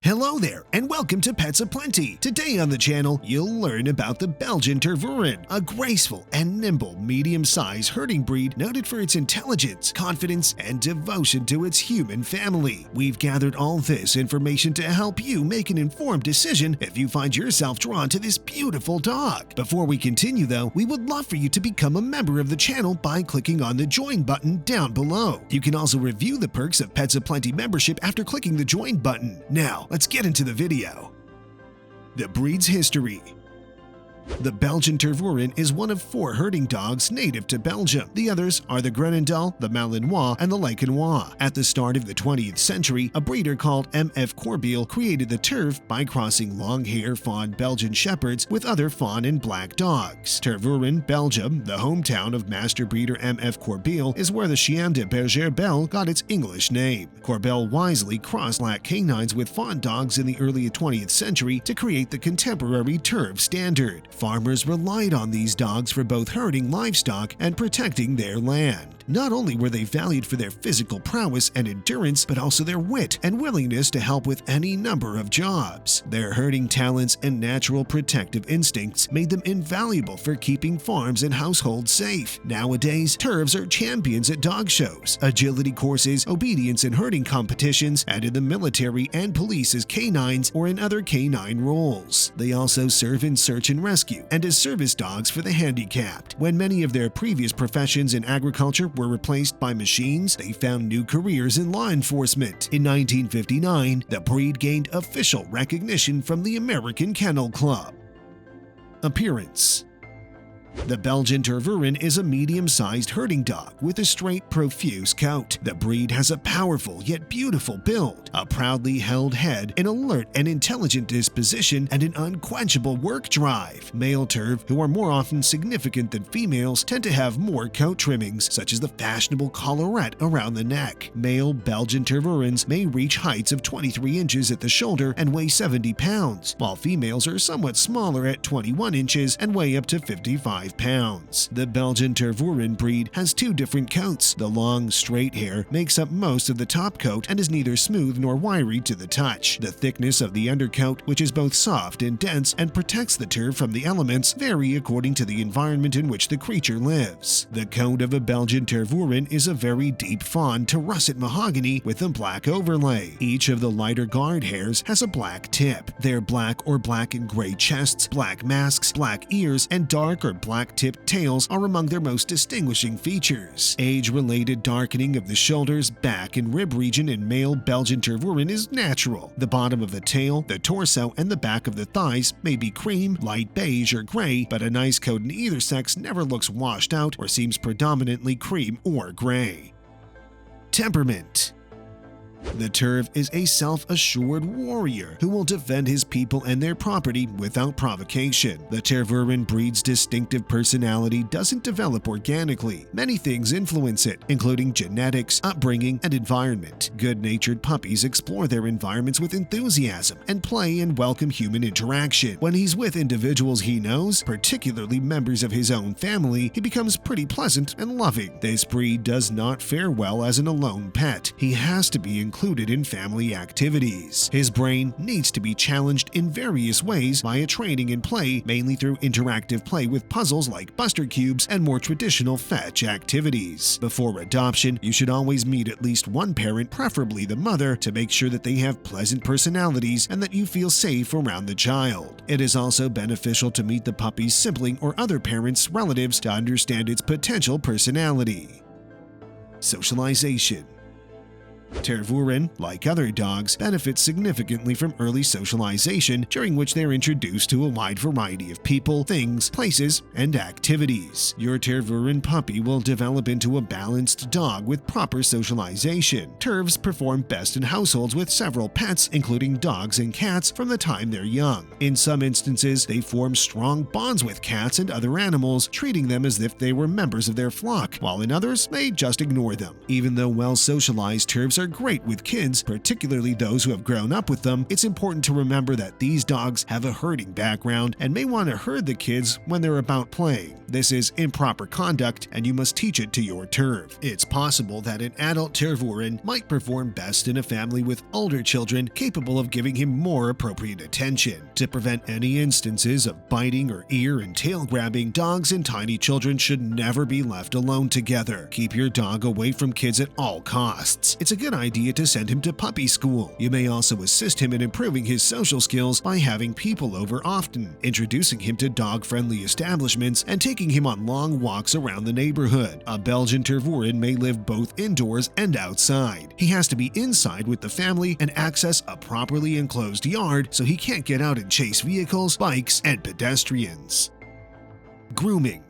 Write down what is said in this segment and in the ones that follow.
Hello there, and welcome to Pets Aplenty. Today on the channel, you'll learn about the Belgian Tervuren, a graceful and nimble medium-sized herding breed noted for its intelligence, confidence, and devotion to its human family. We've gathered all this information to help you make an informed decision if you find yourself drawn to this beautiful dog. Before we continue though, we would love for you to become a member of the channel by clicking on the Join button down below. You can also review the perks of Pets Aplenty membership after clicking the Join button. Now, let's get into the video. The breed's history. The Belgian Tervuren is one of 4 herding dogs native to Belgium. The others are the Groenendael, the Malinois, and the Laekenois. At the start of the 20th century, a breeder called M.F. Corbeil created the Terv by crossing long-hair fawn Belgian shepherds with other fawn and black dogs. Tervuren, Belgium, the hometown of master breeder M.F. Corbeil, is where the Chien de Berger Belle got its English name. Corbeil wisely crossed black canines with fawn dogs in the early 20th century to create the contemporary Terv standard. Farmers relied on these dogs for both herding livestock and protecting their land. Not only were they valued for their physical prowess and endurance, but also their wit and willingness to help with any number of jobs. Their herding talents and natural protective instincts made them invaluable for keeping farms and households safe. Nowadays, Tervs are champions at dog shows, agility courses, obedience and herding competitions, and in the military and police as canines or in other canine roles. They also serve in search and rescue and as service dogs for the handicapped. When many of their previous professions in agriculture were replaced by machines, they found new careers in law enforcement. In 1959, the breed gained official recognition from the American Kennel Club. Appearance. The Belgian Tervuren is a medium-sized herding dog with a straight, profuse coat. The breed has a powerful yet beautiful build, a proudly held head, an alert and intelligent disposition, and an unquenchable work drive. Male Terv, who are more often significant than females, tend to have more coat trimmings, such as the fashionable collarette around the neck. Male Belgian Tervurens may reach heights of 23 inches at the shoulder and weigh 70 pounds, while females are somewhat smaller at 21 inches and weigh up to 55 pounds. The Belgian Tervuren breed has 2 different coats. The long, straight hair makes up most of the top coat and is neither smooth nor wiry to the touch. The thickness of the undercoat, which is both soft and dense and protects the Terv from the elements, vary according to the environment in which the creature lives. The coat of a Belgian Tervuren is a very deep fawn to russet mahogany with a black overlay. Each of the lighter guard hairs has a black tip. Their black or black and gray chests, black masks, black ears, and dark or black-tipped tails are among their most distinguishing features. Age-related darkening of the shoulders, back, and rib region in male Belgian Tervuren is natural. The bottom of the tail, the torso, and the back of the thighs may be cream, light beige, or gray, but a nice coat in either sex never looks washed out or seems predominantly cream or gray. Temperament. The Terv is a self-assured warrior who will defend his people and their property without provocation. The Tervuren breed's distinctive personality doesn't develop organically. Many things influence it, including genetics, upbringing, and environment. Good-natured puppies explore their environments with enthusiasm and play and welcome human interaction. When he's with individuals he knows, particularly members of his own family, he becomes pretty pleasant and loving. This breed does not fare well as an alone pet. He has to be included in family activities. His brain needs to be challenged in various ways via training and play, mainly through interactive play with puzzles like Buster Cubes and more traditional fetch activities. Before adoption, you should always meet at least one parent, preferably the mother, to make sure that they have pleasant personalities and that you feel safe around the child. It is also beneficial to meet the puppy's sibling or other parents' relatives to understand its potential personality. Socialization. Tervuren, like other dogs, benefit significantly from early socialization, during which they are introduced to a wide variety of people, things, places, and activities. Your Tervuren puppy will develop into a balanced dog with proper socialization. Tervs perform best in households with several pets, including dogs and cats, from the time they're young. In some instances, they form strong bonds with cats and other animals, treating them as if they were members of their flock, while in others, they just ignore them. Even though well-socialized Tervs Tervs are great with kids, particularly those who have grown up with them. It's important to remember that these dogs have a herding background and may want to herd the kids when they're about playing. This is improper conduct, and you must teach it to your Terv. It's possible that an adult Tervuren might perform best in a family with older children capable of giving him more appropriate attention. To prevent any instances of biting or ear and tail grabbing, dogs and tiny children should never be left alone together. Keep your dog away from kids at all costs. It's a good idea to send him to puppy school. You may also assist him in improving his social skills by having people over often, introducing him to dog-friendly establishments, and taking him on long walks around the neighborhood. A Belgian Tervuren may live both indoors and outside. He has to be inside with the family and access a properly enclosed yard so he can't get out and chase vehicles, bikes, and pedestrians. Grooming.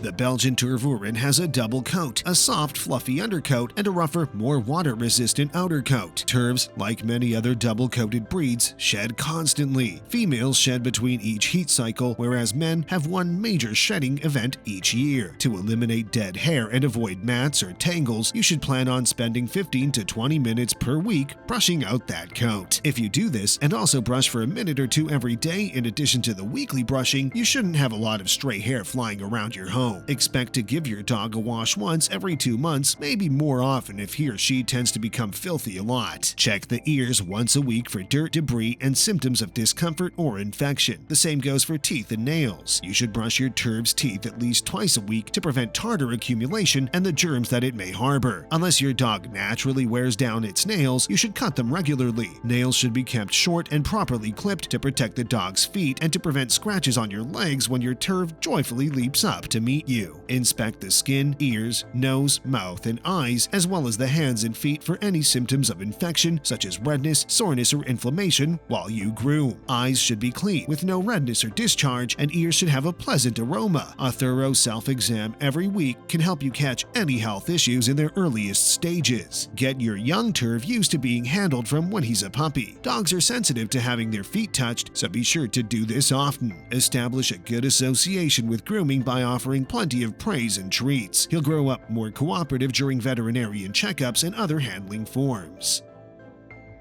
The Belgian Tervuren has a double coat, a soft, fluffy undercoat, and a rougher, more water-resistant outer coat. Tervs, like many other double-coated breeds, shed constantly. Females shed between each heat cycle, whereas men have one major shedding event each year. To eliminate dead hair and avoid mats or tangles, you should plan on spending 15 to 20 minutes per week brushing out that coat. If you do this and also brush for a minute or two every day in addition to the weekly brushing, you shouldn't have a lot of stray hair flying around your home. Expect to give your dog a wash once every 2 months, maybe more often if he or she tends to become filthy a lot. Check the ears once a week for dirt, debris, and symptoms of discomfort or infection. The same goes for teeth and nails. You should brush your Terv's teeth at least twice a week to prevent tartar accumulation and the germs that it may harbor. Unless your dog naturally wears down its nails, you should cut them regularly. Nails should be kept short and properly clipped to protect the dog's feet and to prevent scratches on your legs when your Terv joyfully leaps up to meet you. Inspect the skin, ears, nose, mouth, and eyes, as well as the hands and feet for any symptoms of infection such as redness, soreness, or inflammation while you groom. Eyes should be clean with no redness or discharge, and ears should have a pleasant aroma. A thorough self-exam every week can help you catch any health issues in their earliest stages. Get your young Terv used to being handled from when he's a puppy. Dogs are sensitive to having their feet touched, so be sure to do this often. Establish a good association with grooming by offering plenty of praise and treats. He'll grow up more cooperative during veterinarian checkups and other handling forms.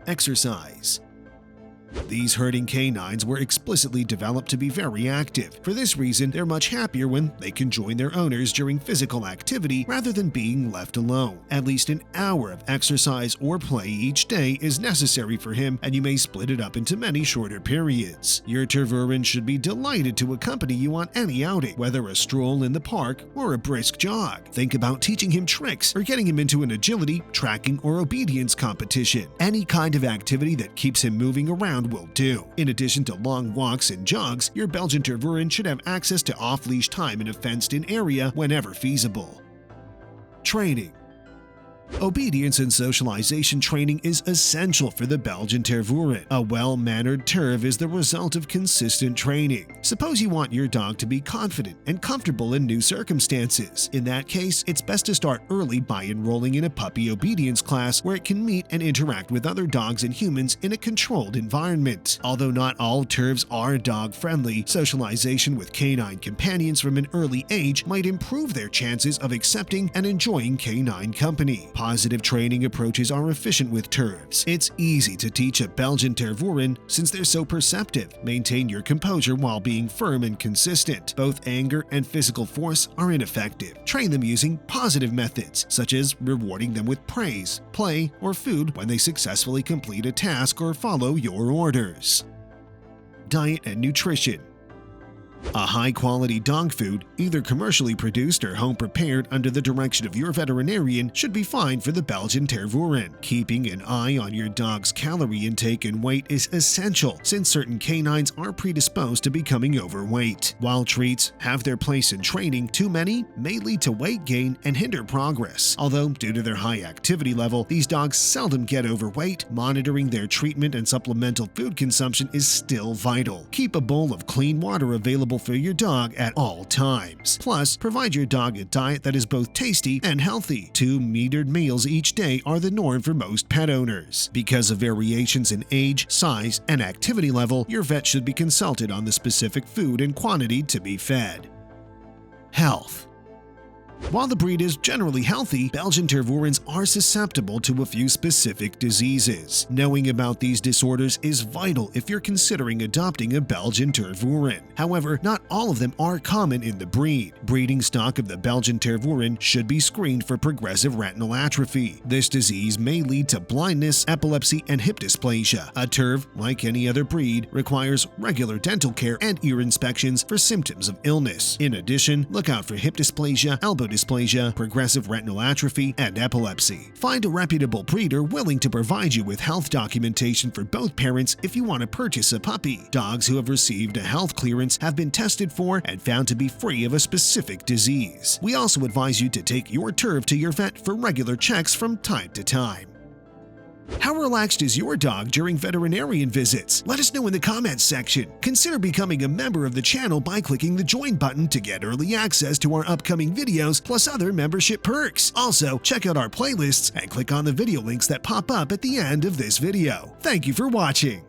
Exercise. These herding canines were explicitly developed to be very active. For this reason, they're much happier when they can join their owners during physical activity rather than being left alone. At least an hour of exercise or play each day is necessary for him, and you may split it up into many shorter periods. Your Tervuren should be delighted to accompany you on any outing, whether a stroll in the park or a brisk jog. Think about teaching him tricks or getting him into an agility, tracking, or obedience competition. Any kind of activity that keeps him moving around will do. In addition to long walks and jogs, your Belgian Tervuren should have access to off-leash time in a fenced-in area whenever feasible. Training. Obedience and socialization training is essential for the Belgian Tervuren. A well-mannered Terv is the result of consistent training. Suppose you want your dog to be confident and comfortable in new circumstances. In that case, it's best to start early by enrolling in a puppy obedience class where it can meet and interact with other dogs and humans in a controlled environment. Although not all Tervs are dog-friendly, socialization with canine companions from an early age might improve their chances of accepting and enjoying canine company. Positive training approaches are efficient with Tervs. It's easy to teach a Belgian Tervuren since they're so perceptive. Maintain your composure while being firm and consistent. Both anger and physical force are ineffective. Train them using positive methods, such as rewarding them with praise, play, or food when they successfully complete a task or follow your orders. Diet and nutrition. A high-quality dog food, either commercially produced or home-prepared under the direction of your veterinarian, should be fine for the Belgian Tervuren. Keeping an eye on your dog's calorie intake and weight is essential since certain canines are predisposed to becoming overweight. While treats have their place in training, too many may lead to weight gain and hinder progress. Although, due to their high activity level, these dogs seldom get overweight, monitoring their treatment and supplemental food consumption is still vital. Keep a bowl of clean water available for your dog at all times. Plus, provide your dog a diet that is both tasty and healthy. 2 metered meals each day are the norm for most pet owners. Because of variations in age, size, and activity level, your vet should be consulted on the specific food and quantity to be fed. Health. While the breed is generally healthy, Belgian Tervurens are susceptible to a few specific diseases. Knowing about these disorders is vital if you're considering adopting a Belgian Tervuren. However, not all of them are common in the breed. Breeding stock of the Belgian Tervuren should be screened for progressive retinal atrophy. This disease may lead to blindness, epilepsy, and hip dysplasia. A Terv, like any other breed, requires regular dental care and ear inspections for symptoms of illness. In addition, look out for hip dysplasia, elbow dysplasia, progressive retinal atrophy, and epilepsy. Find a reputable breeder willing to provide you with health documentation for both parents if you want to purchase a puppy. Dogs who have received a health clearance have been tested for and found to be free of a specific disease. We also advise you to take your Terv to your vet for regular checks from time to time. How relaxed is your dog during veterinarian visits? Let us know in the comments section. Consider becoming a member of the channel by clicking the join button to get early access to our upcoming videos plus other membership perks. Also, check out our playlists and click on the video links that pop up at the end of this video. Thank you for watching.